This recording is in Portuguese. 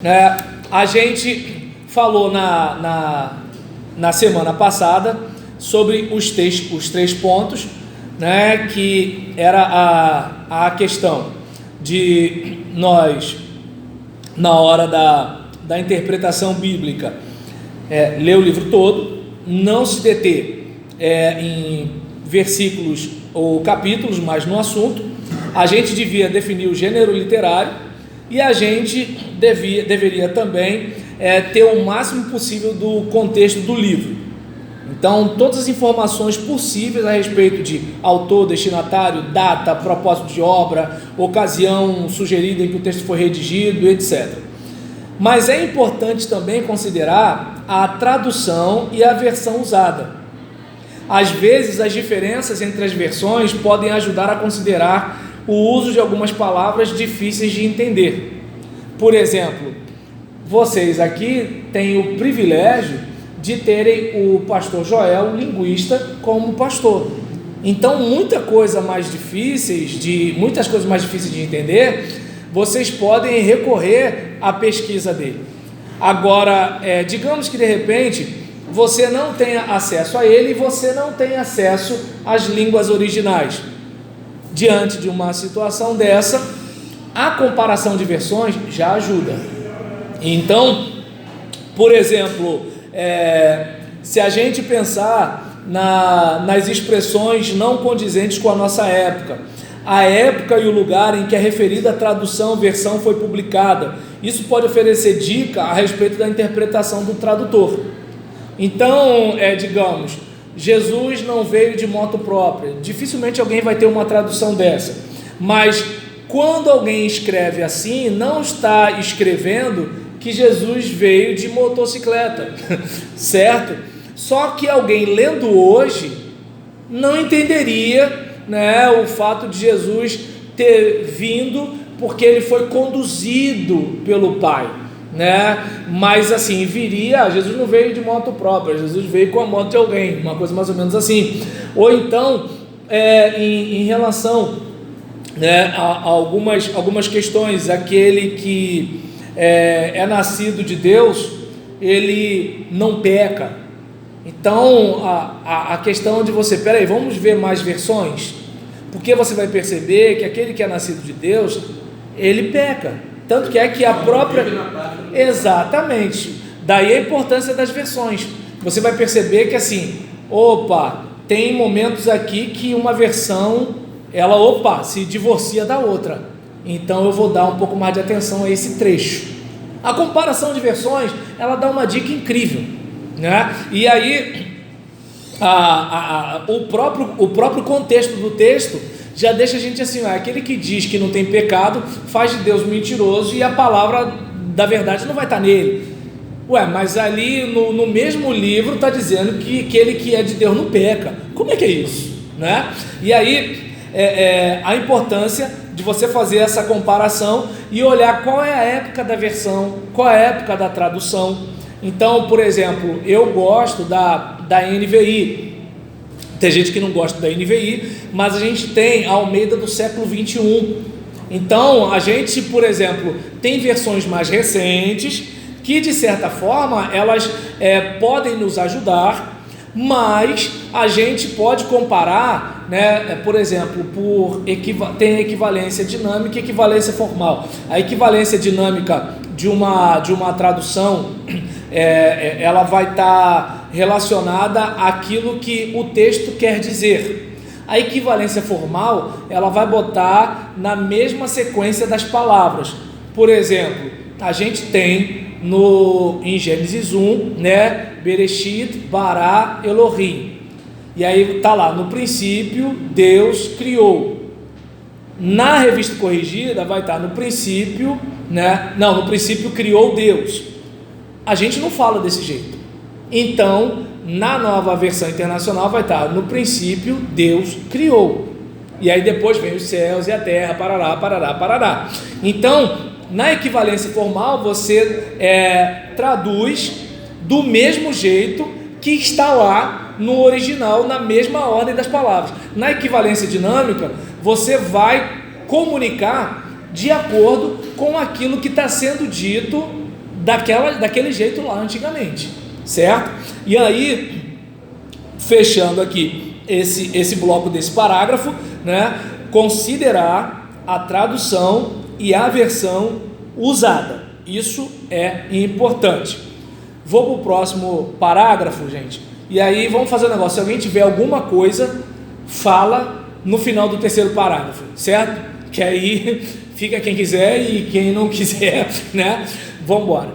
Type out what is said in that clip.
A gente falou na semana passada sobre os três pontos, né, que era a questão de nós, na hora da interpretação bíblica, ler o livro todo, não se deter em versículos ou capítulos, mas no assunto. A gente devia definir o gênero literário e a gente deveria também ter o máximo possível do contexto do livro. Então, todas as informações possíveis a respeito de autor, destinatário, data, propósito de obra, ocasião sugerida em que o texto foi redigido, etc. Mas é importante também considerar a tradução e a versão usada. Às vezes, as diferenças entre as versões podem ajudar a considerar o uso de algumas palavras difíceis de entender. Por exemplo, vocês aqui têm o privilégio de terem o pastor Joel, linguista, como pastor. Então, muitas coisas mais difíceis de entender, vocês podem recorrer à pesquisa dele. Agora, digamos que de repente você não tenha acesso a ele e você não tem acesso às línguas originais. Diante de uma situação dessa, a comparação de versões já ajuda. Então, por exemplo, se a gente pensar nas expressões não condizentes com a nossa época, a época e o lugar em que a referida tradução, versão foi publicada, isso pode oferecer dica a respeito da interpretação do tradutor. Então, digamos, Jesus não veio de moto própria. Dificilmente alguém vai ter uma tradução dessa. Mas quando alguém escreve assim, não está escrevendo que Jesus veio de motocicleta, certo? Só que alguém lendo hoje não entenderia, né, o fato de Jesus ter vindo porque ele foi conduzido pelo Pai, né? Mas assim, Jesus não veio de moto própria, Jesus veio com a moto de alguém, uma coisa mais ou menos assim. Ou então, em relação, né, a algumas questões, aquele que é nascido de Deus, ele não peca. Então, a questão de você, peraí, vamos ver mais versões, porque você vai perceber que aquele que é nascido de Deus, ele peca. Tanto que a própria... Exatamente. Daí a importância das versões. Você vai perceber que assim, tem momentos aqui que uma versão, ela, se divorcia da outra. Então eu vou dar um pouco mais de atenção a esse trecho. A comparação de versões, ela dá uma dica incrível, né? E aí, o próprio contexto do texto já deixa a gente assim, aquele que diz que não tem pecado, faz de Deus mentiroso e a palavra da verdade não vai estar nele. Mas ali no mesmo livro está dizendo que aquele que é de Deus não peca. Como é que é isso, né? E aí, a importância de você fazer essa comparação e olhar qual é a época da versão, qual é a época da tradução. Então, por exemplo, eu gosto da NVI. Tem gente que não gosta da NVI, mas a gente tem a Almeida do século 21. Então, a gente, por exemplo, tem versões mais recentes que, de certa forma, elas podem nos ajudar, mas a gente pode comparar, né, por exemplo, tem equivalência dinâmica e equivalência formal. A equivalência dinâmica de uma tradução, ela vai estar relacionada àquilo que o texto quer dizer. A equivalência formal, ela vai botar na mesma sequência das palavras. Por exemplo, a gente tem em Gênesis 1, né, Bereshit, Bará, Elohim. E aí está lá, no princípio, Deus criou. Na revista corrigida vai estar no princípio, né? Não, no princípio criou Deus. A gente não fala desse jeito. Então, na nova versão internacional vai estar, no princípio Deus criou. E aí depois vem os céus e a terra, parará, parará, parará. Então, na equivalência formal, você traduz do mesmo jeito que está lá no original, na mesma ordem das palavras. Na equivalência dinâmica, você vai comunicar de acordo com aquilo que está sendo dito daquele jeito lá antigamente, certo? E aí, fechando aqui esse bloco desse parágrafo, né, considerar a tradução e a versão usada. Isso é importante. Vou para o próximo parágrafo, gente. E aí vamos fazer um negócio. Se alguém tiver alguma coisa, fala no final do terceiro parágrafo, certo? Que aí fica quem quiser e quem não quiser, né? Vamos embora.